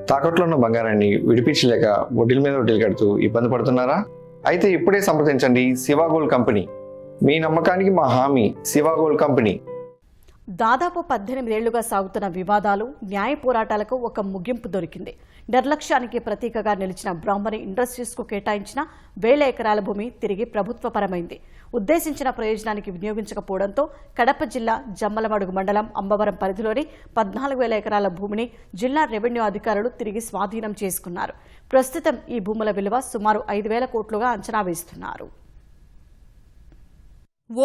తాకట్లో ఉన్న బంగారాన్ని విడిపించలేక వడ్డీల మీద వడ్డీలు కడుతూ ఇబ్బంది పడుతున్నారా? అయితే ఇప్పుడే సంప్రదించండి శివ గోల్డ్ కంపెనీ. మీ నమ్మకానికి మా హామీ శివ గోల్డ్ కంపెనీ. దాదాపు 18 ఏళ్లుగా సాగుతున్న వివాదాలు, న్యాయ పోరాటాలకు ఒక ముగింపు దొరికింది. నిర్లక్ష్యానికి ప్రతీకగా నిలిచిన బ్రాహ్మణి ఇండస్ట్రీస్కు కేటాయించిన 1000 ఎకరాల భూమి తిరిగి ప్రభుత్వపరమైంది. ఉద్దేశించిన ప్రయోజనానికి వినియోగించకపోవడంతో కడప జిల్లా జమ్మలమడుగు మండలం అంబవరం పరిధిలోని 14,000 ఎకరాల భూమిని జిల్లా రెవెన్యూ అధికారులు తిరిగి స్వాధీనం చేసుకున్నారు. ప్రస్తుతం ఈ భూముల విలువ సుమారు 5,000 కోట్లుగా అంచనా వేస్తున్నారు.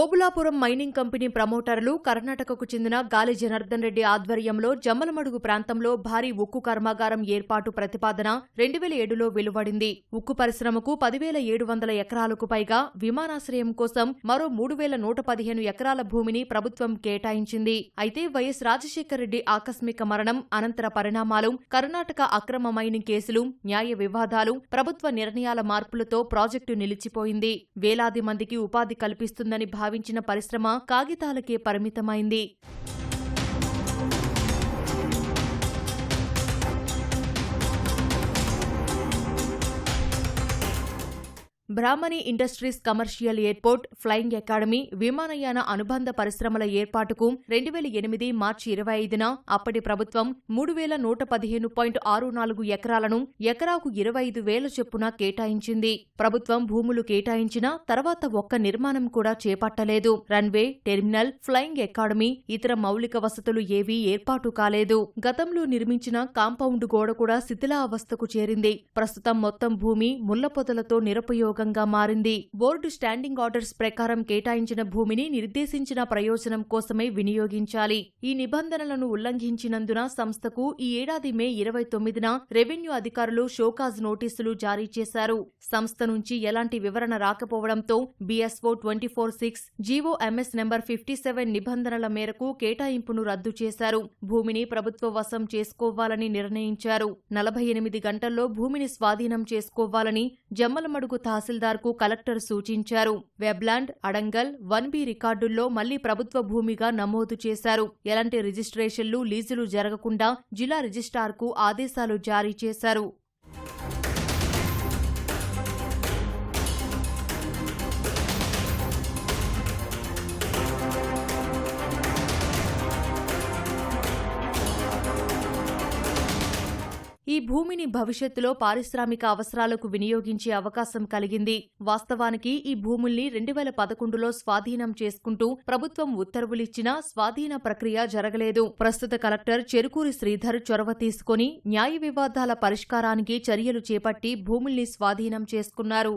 ఓబులాపురం మైనింగ్ కంపెనీ ప్రమోటర్లు కర్ణాటకకు చెందిన గాలి జనార్దన్ రెడ్డి ఆధ్వర్యంలో జమ్మలమడుగు ప్రాంతంలో భారీ ఉక్కు కర్మాగారం ఏర్పాటు ప్రతిపాదన 2007లో వెలువడింది. ఉక్కు పరిశ్రమకు 10,700 ఎకరాలకు పైగా, విమానాశ్రయం కోసం మరో 3,115 ఎకరాల భూమిని ప్రభుత్వం కేటాయించింది. అయితే వైఎస్ రాజశేఖర రెడ్డి ఆకస్మిక మరణం, అనంతర పరిణామాలు, కర్ణాటక అక్రమ మైనింగ్ కేసులు, న్యాయ వివాదాలు, ప్రభుత్వ నిర్ణయాల మార్పులతో ప్రాజెక్టు నిలిచిపోయింది. వేలాది మందికి ఉపాధి కల్పిస్తుందని భావించిన పరిశ్రమ కాగితాలకే పరిమితమైంది. Brahmani industries commercial airport, flying academy, విమానయాన అనుబంధ పరిశ్రమల ఏర్పాటుకు 2008 మార్చి 25న అప్పటి ప్రభుత్వం 3,115.64 ఎకరాలను ఎకరాకు 25,000 చొప్పున కేటాయించింది. ప్రభుత్వం భూములు కేటాయించిన తర్వాత ఒక్క నిర్మాణం కూడా చేపట్టలేదు. రన్వే, టెర్మినల్, ఫ్లయింగ్ అకాడమీ, ఇతర మౌలిక వసతులు ఏవీ ఏర్పాటు కాలేదు. గతంలో నిర్మించిన కాంపౌండ్ గోడ కూడా శిథిలావస్థకు చేరింది. ప్రస్తుతం మొత్తం భూమి ముళ్లపొదలతో నిరుపయోగం మారింది. బోర్డు స్టాండింగ్ ఆర్డర్స్ ప్రకారం కేటాయించిన భూమిని నిర్దేశించిన ప్రయోజనం కోసమే వినియోగించాలి. ఈ నిబంధనలను ఉల్లంఘించినందున సంస్థకు ఈ ఏడాది మే 29న రెవెన్యూ అధికారులు షోకాజ్ నోటీసులు జారీ చేశారు. సంస్థ నుంచి ఎలాంటి వివరణ రాకపోవడంతో BSO 24/6 జీవో MS నంబర్ 57 నిబంధనల మేరకు కేటాయింపును రద్దు చేశారు. భూమిని ప్రభుత్వ వశం చేసుకోవాలని నిర్ణయించారు. 48 గంటల్లో భూమిని స్వాధీనం చేసుకోవాలని జమ్మలమడుగు తహసీల్దార్కు కలెక్టర్ సూచించారు. వెబ్లాండ్, అడంగల్, 1B రికార్డుల్లో మళ్లీ ప్రభుత్వ భూమిగా నమోదు చేశారు. ఎలాంటి రిజిస్ట్రేషన్లు, లీజులు జరగకుండా జిల్లా రిజిస్ట్రార్కు ఆదేశాలు జారీ చేశారు. ఈ భూమిని భవిష్యత్తులో పారిశ్రామిక అవసరాలకు వినియోగించే అవకాశం కలిగింది. వాస్తవానికి ఈ భూముల్ని 2011లో స్వాధీనం చేసుకుంటూ ప్రభుత్వం ఉత్తర్వులిచ్చినా స్వాధీన ప్రక్రియ జరగలేదు. ప్రస్తుత కలెక్టర్ చెరుకూరి శ్రీధర్ చొరవ తీసుకుని న్యాయ వివాదాల పరిష్కారానికి చర్యలు చేపట్టి భూముల్ని స్వాధీనం చేసుకున్నారు.